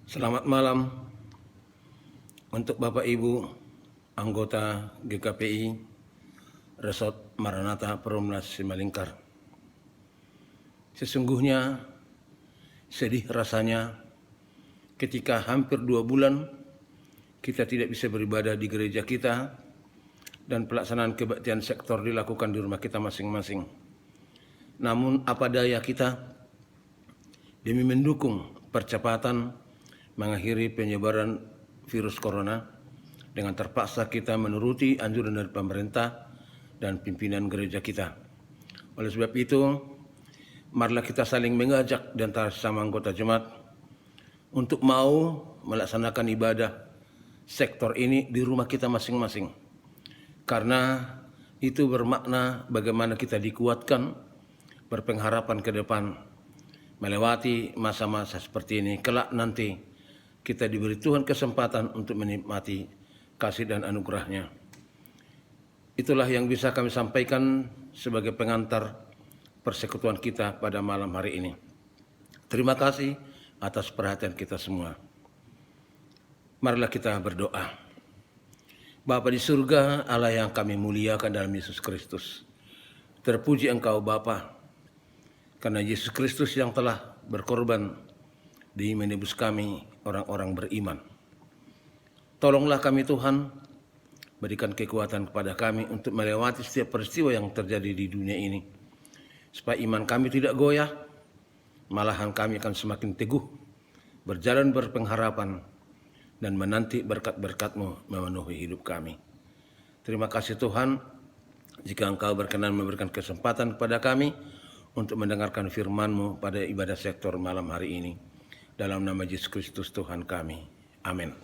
Selamat malam untuk Bapak Ibu anggota GKPI Resort Maranatha Perumnas Simalingkar. Sesungguhnya sedih rasanya ketika hampir 2 bulan kita tidak bisa beribadah di gereja kita dan pelaksanaan kebaktian sektor dilakukan di rumah kita masing-masing. Namun apa daya kita demi mendukung percepatan mengakhiri penyebaran virus corona, dengan terpaksa kita menuruti anjuran dari pemerintah dan pimpinan gereja kita. Oleh sebab itu, marilah kita saling mengajak di antara sesama anggota jemaat untuk mau melaksanakan ibadah sektor ini di rumah kita masing-masing. Karena itu bermakna bagaimana kita dikuatkan, berpengharapan ke depan, melewati masa-masa seperti ini. Kelak nanti kita diberi Tuhan kesempatan untuk menikmati kasih dan anugerah-Nya. Itulah yang bisa kami sampaikan sebagai pengantar persekutuan kita pada malam hari ini. Terima kasih atas perhatian kita semua. Marilah kita berdoa. Bapa di surga, Allah yang kami muliakan dalam Yesus Kristus. Terpuji Engkau Bapa, karena Yesus Kristus yang telah berkorban di menebus kami orang-orang beriman. Tolonglah kami Tuhan, berikan kekuatan kepada kami untuk melewati setiap peristiwa yang terjadi di dunia ini. Supaya iman kami tidak goyah, malahan kami akan semakin teguh, berjalan berpengharapan, dan menanti berkat-berkat-Mu memenuhi hidup kami. Terima kasih Tuhan, jika Engkau berkenan memberikan kesempatan kepada kami untuk mendengarkan firman-Mu pada ibadah sektor malam hari ini. Dalam nama Yesus Kristus Tuhan kami. Amin.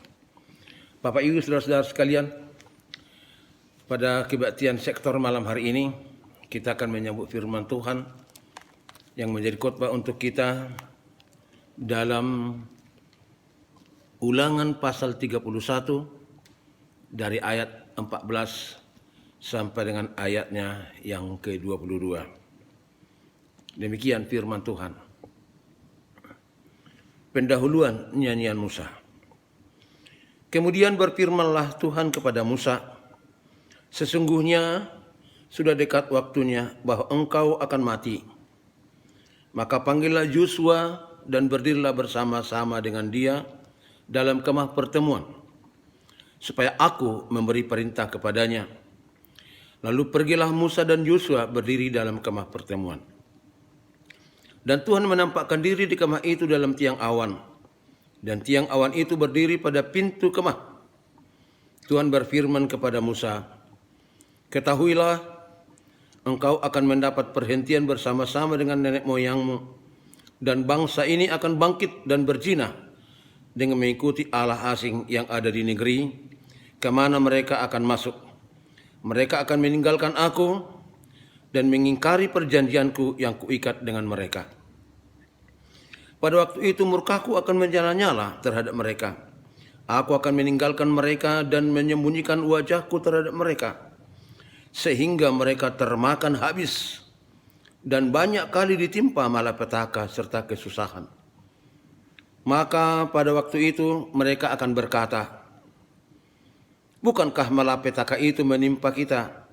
Bapak Ibu saudara-saudara sekalian, pada kebaktian sektor malam hari ini kita akan menyambut firman Tuhan yang menjadi khotbah untuk kita dalam Ulangan pasal 31 dari ayat 14 sampai dengan ayatnya yang ke-22. Demikian firman Tuhan. Pendahuluan nyanyian Musa. Kemudian berfirmanlah Tuhan kepada Musa, sesungguhnya sudah dekat waktunya bahwa engkau akan mati. Maka panggillah Yosua dan berdirilah bersama-sama dengan dia dalam kemah pertemuan, supaya aku memberi perintah kepadanya. Lalu pergilah Musa dan Yosua berdiri dalam kemah pertemuan. Dan Tuhan menampakkan diri di kemah itu dalam tiang awan. Dan tiang awan itu berdiri pada pintu kemah. Tuhan berfirman kepada Musa, ketahuilah, engkau akan mendapat perhentian bersama-sama dengan nenek moyangmu. Dan bangsa ini akan bangkit dan berzina dengan mengikuti Allah asing yang ada di negeri, kemana mereka akan masuk. Mereka akan meninggalkan aku dan mengingkari perjanjianku yang kuikat dengan mereka. Pada waktu itu murkaku akan menyala-nyala terhadap mereka. Aku akan meninggalkan mereka dan menyembunyikan wajahku terhadap mereka, sehingga mereka termakan habis dan banyak kali ditimpa malapetaka serta kesusahan. Maka pada waktu itu mereka akan berkata, bukankah malapetaka itu menimpa kita?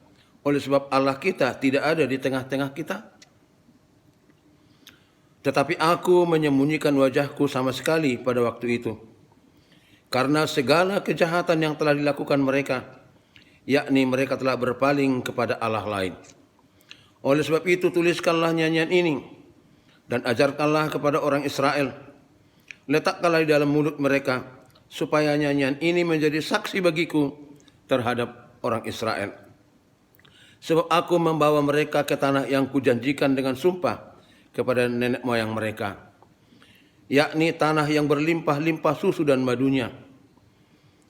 Oleh sebab Allah kita tidak ada di tengah-tengah kita. Tetapi aku menyembunyikan wajahku sama sekali pada waktu itu. Karena segala kejahatan yang telah dilakukan mereka, yakni mereka telah berpaling kepada Allah lain. Oleh sebab itu tuliskanlah nyanyian ini dan ajarkanlah kepada orang Israel. Letakkanlah di dalam mulut mereka, supaya nyanyian ini menjadi saksi bagiku terhadap orang Israel. Sebab aku membawa mereka ke tanah yang kujanjikan dengan sumpah kepada nenek moyang mereka, yakni tanah yang berlimpah-limpah susu dan madunya.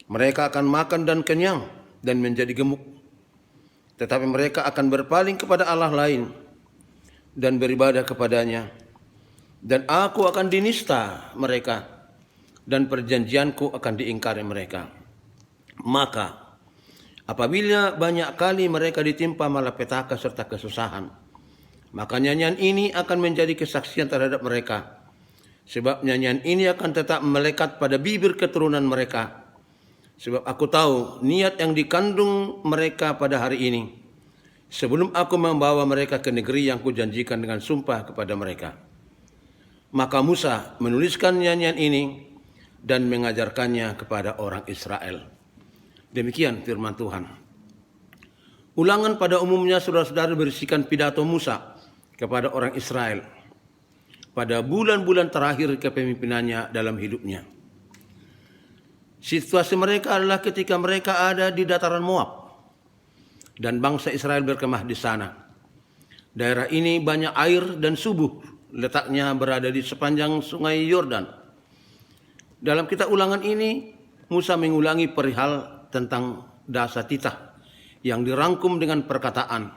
Mereka akan makan dan kenyang dan menjadi gemuk. Tetapi mereka akan berpaling kepada Allah lain dan beribadah kepadanya. Dan aku akan dinista mereka dan perjanjianku akan diingkari mereka. Maka apabila banyak kali mereka ditimpa malapetaka serta kesusahan, maka nyanyian ini akan menjadi kesaksian terhadap mereka, Sebab nyanyian ini akan tetap melekat pada bibir keturunan mereka. Sebab aku tahu niat yang dikandung mereka pada hari ini, sebelum aku membawa mereka ke negeri yang kujanjikan dengan sumpah kepada mereka. Maka Musa menuliskan nyanyian ini dan mengajarkannya kepada orang Israel. Demikian firman Tuhan. Ulangan pada umumnya saudara-saudara berisikan pidato Musa kepada orang Israel pada bulan-bulan terakhir kepemimpinannya dalam hidupnya. Situasi mereka adalah ketika mereka ada di dataran Moab dan bangsa Israel berkemah di sana. Daerah ini banyak air dan subur, letaknya berada di sepanjang sungai Yordan. Dalam kitab Ulangan ini, Musa mengulangi perihal tentang dasa titah yang dirangkum dengan perkataan,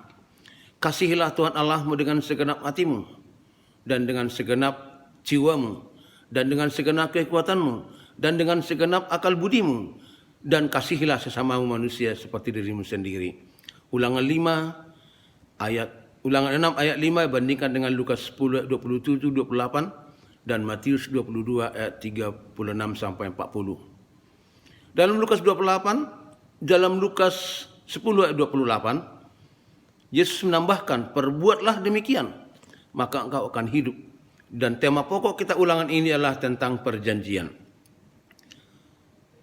"Kasihilah Tuhan Allahmu dengan segenap hatimu, dan dengan segenap jiwamu, dan dengan segenap kekuatanmu, dan dengan segenap akal budimu, dan kasihilah sesamamu manusia seperti dirimu sendiri." Ulangan 6 ayat 5 bandingkan dengan Lukas 10 27-28 dan Matius 22 ayat 36 sampai 40. Dalam Lukas 10 ayat 28, Yesus menambahkan, "Perbuatlah demikian, maka engkau akan hidup." Dan tema pokok kita Ulangan ini adalah tentang perjanjian.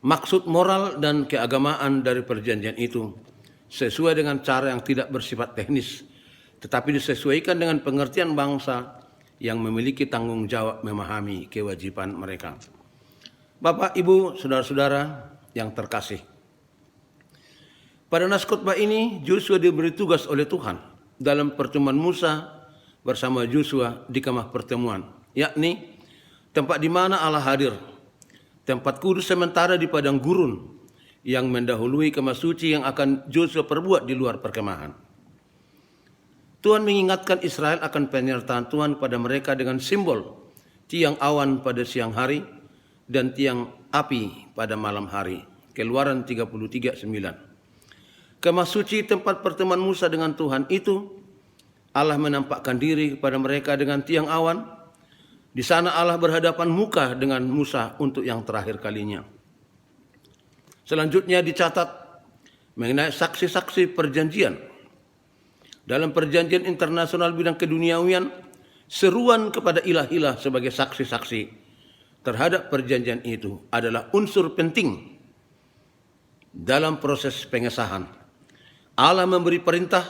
Maksud moral dan keagamaan dari perjanjian itu sesuai dengan cara yang tidak bersifat teknis, tetapi disesuaikan dengan pengertian bangsa yang memiliki tanggung jawab memahami kewajiban mereka. Bapak, Ibu, saudara-saudara yang terkasih, pada nas khotbah ini Yosua diberi tugas oleh Tuhan dalam pertemuan Musa bersama Yosua di kemah pertemuan, yakni tempat di mana Allah hadir, tempat kudus sementara di padang gurun yang mendahului kemah suci yang akan Yosua perbuat di luar perkemahan. Tuhan mengingatkan Israel akan penyertaan Tuhan pada mereka dengan simbol tiang awan pada siang hari dan tiang api pada malam hari. Keluaran 33:9. Kemah suci tempat pertemuan Musa dengan Tuhan itu, Allah menampakkan diri kepada mereka dengan tiang awan. Di sana Allah berhadapan muka dengan Musa untuk yang terakhir kalinya. Selanjutnya dicatat mengenai saksi-saksi perjanjian. Dalam perjanjian internasional bidang keduniawian, seruan kepada ilah-ilah sebagai saksi-saksi terhadap perjanjian itu adalah unsur penting dalam proses pengesahan. Allah memberi perintah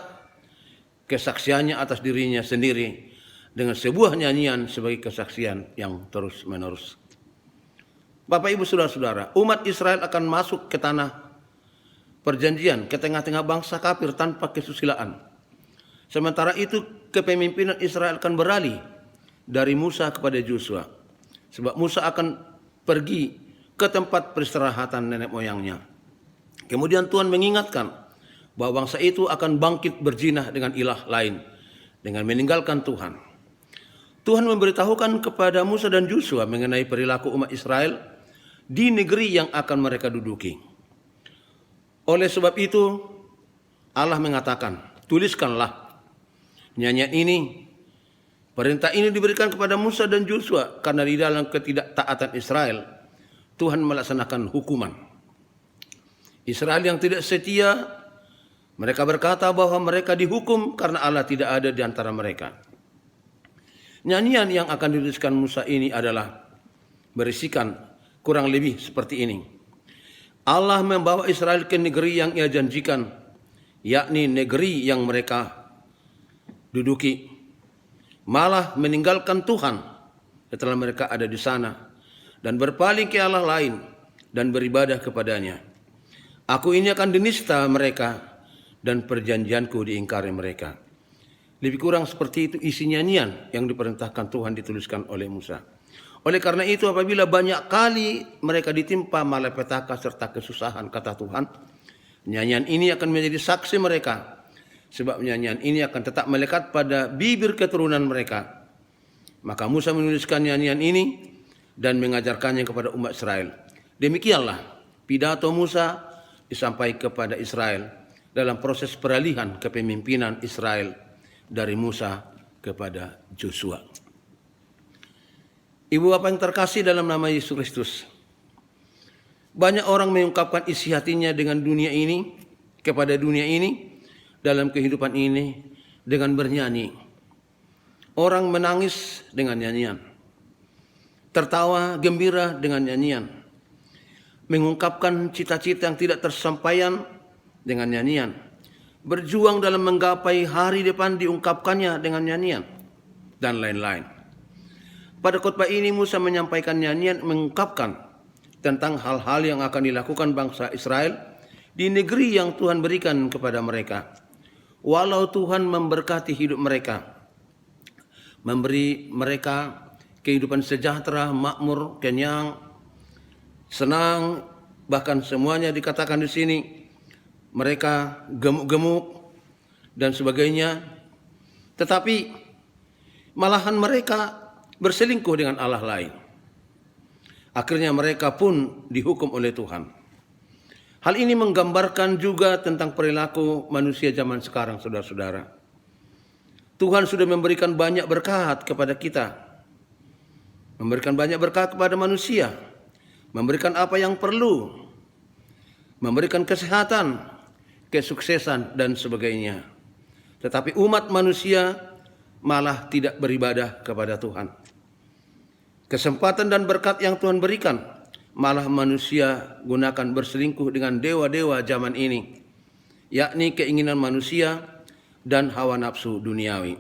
kesaksiannya atas dirinya sendiri dengan sebuah nyanyian sebagai kesaksian yang terus-menerus. Bapak, Ibu, saudara-saudara, umat Israel akan masuk ke tanah perjanjian, ke tengah-tengah bangsa kafir tanpa kesusilaan. Sementara itu, kepemimpinan Israel akan beralih dari Musa kepada Yosua, sebab Musa akan pergi ke tempat peristirahatan nenek moyangnya. Kemudian Tuhan mengingatkan bahwa bangsa itu akan bangkit berzinah dengan ilah lain dengan meninggalkan Tuhan. Tuhan memberitahukan kepada Musa dan Yosua mengenai perilaku umat Israel di negeri yang akan mereka duduki. Oleh sebab itu, Allah mengatakan, "Tuliskanlah nyanyian ini." Perintah ini diberikan kepada Musa dan Yosua karena di dalam ketidaktaatan Israel, Tuhan melaksanakan hukuman. Israel yang tidak setia, mereka berkata bahwa mereka dihukum karena Allah tidak ada di antara mereka. Nyanyian yang akan dituliskan Musa ini adalah berisikan kurang lebih seperti ini. Allah membawa Israel ke negeri yang Ia janjikan, yakni negeri yang mereka duduki, malah meninggalkan Tuhan setelah mereka ada di sana dan berpaling ke Allah lain dan beribadah kepadanya. Aku ini akan dinista mereka dan perjanjianku diingkari mereka. Lebih kurang seperti itu isi nyanyian yang diperintahkan Tuhan dituliskan oleh Musa. Oleh karena itu, apabila banyak kali mereka ditimpa malapetaka serta kesusahan, kata Tuhan, nyanyian ini akan menjadi saksi mereka. Sebab nyanyian ini akan tetap melekat pada bibir keturunan mereka. Maka Musa menuliskan nyanyian ini dan mengajarkannya kepada umat Israel. Demikianlah pidato Musa disampaikan kepada Israel dalam proses peralihan kepemimpinan Israel dari Musa kepada Yosua. Ibu bapak yang terkasih dalam nama Yesus Kristus, banyak orang mengungkapkan isi hatinya dengan dunia ini, kepada dunia ini, dalam kehidupan ini dengan bernyanyi. Orang menangis dengan nyanyian, tertawa gembira dengan nyanyian, mengungkapkan cita-cita yang tidak tersampaikan dengan nyanyian, berjuang dalam menggapai hari depan diungkapkannya dengan nyanyian, dan lain-lain. Pada khotbah ini Musa menyampaikan nyanyian mengungkapkan tentang hal-hal yang akan dilakukan bangsa Israel di negeri yang Tuhan berikan kepada mereka. Walau Tuhan memberkati hidup mereka, memberi mereka kehidupan sejahtera, makmur, kenyang, senang, bahkan semuanya dikatakan di sini mereka gemuk-gemuk dan sebagainya. Tetapi malahan mereka berselingkuh dengan Allah lain. Akhirnya mereka pun dihukum oleh Tuhan. Hal ini menggambarkan juga tentang perilaku manusia zaman sekarang, saudara-saudara. Tuhan sudah memberikan banyak berkat kepada kita, memberikan banyak berkat kepada manusia, memberikan apa yang perlu, memberikan kesehatan, kesuksesan, dan sebagainya. Tetapi umat manusia malah tidak beribadah kepada Tuhan. Kesempatan dan berkat yang Tuhan berikan, malah manusia gunakan berselingkuh dengan dewa-dewa zaman ini, yakni keinginan manusia dan hawa nafsu duniawi.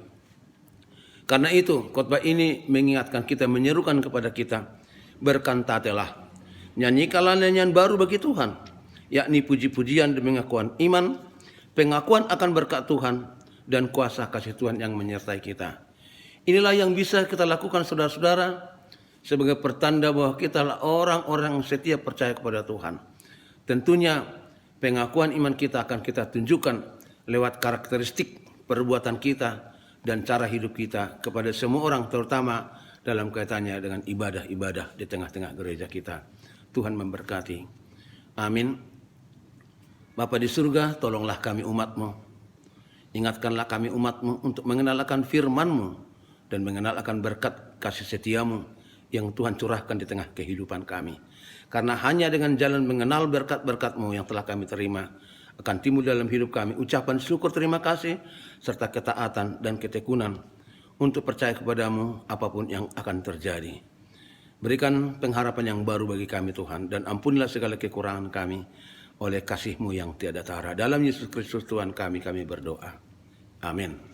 Karena itu, khotbah ini mengingatkan kita, menyerukan kepada kita, berkantatelah, nyanyikanlah nyanyian baru bagi Tuhan, yakni puji-pujian dan pengakuan iman, pengakuan akan berkat Tuhan, dan kuasa kasih Tuhan yang menyertai kita. Inilah yang bisa kita lakukan, saudara-saudara, sebagai pertanda bahwa kita adalah orang-orang yang setia percaya kepada Tuhan. Tentunya pengakuan iman kita akan kita tunjukkan lewat karakteristik perbuatan kita dan cara hidup kita kepada semua orang, terutama dalam kaitannya dengan ibadah-ibadah di tengah-tengah gereja kita. Tuhan memberkati. Amin. Bapa di surga, tolonglah kami umat-Mu. Ingatkanlah kami umat-Mu untuk mengenal akan firman-Mu dan mengenal akan berkat kasih setia-Mu yang Tuhan curahkan di tengah kehidupan kami. Karena hanya dengan jalan mengenal berkat-berkat-Mu yang telah kami terima, akan timbul dalam hidup kami ucapan syukur terima kasih, serta ketaatan dan ketekunan untuk percaya kepadamu apapun yang akan terjadi. Berikan pengharapan yang baru bagi kami Tuhan, dan ampunilah segala kekurangan kami oleh kasih-Mu yang tiada tara. Dalam Yesus Kristus Tuhan kami berdoa. Amin.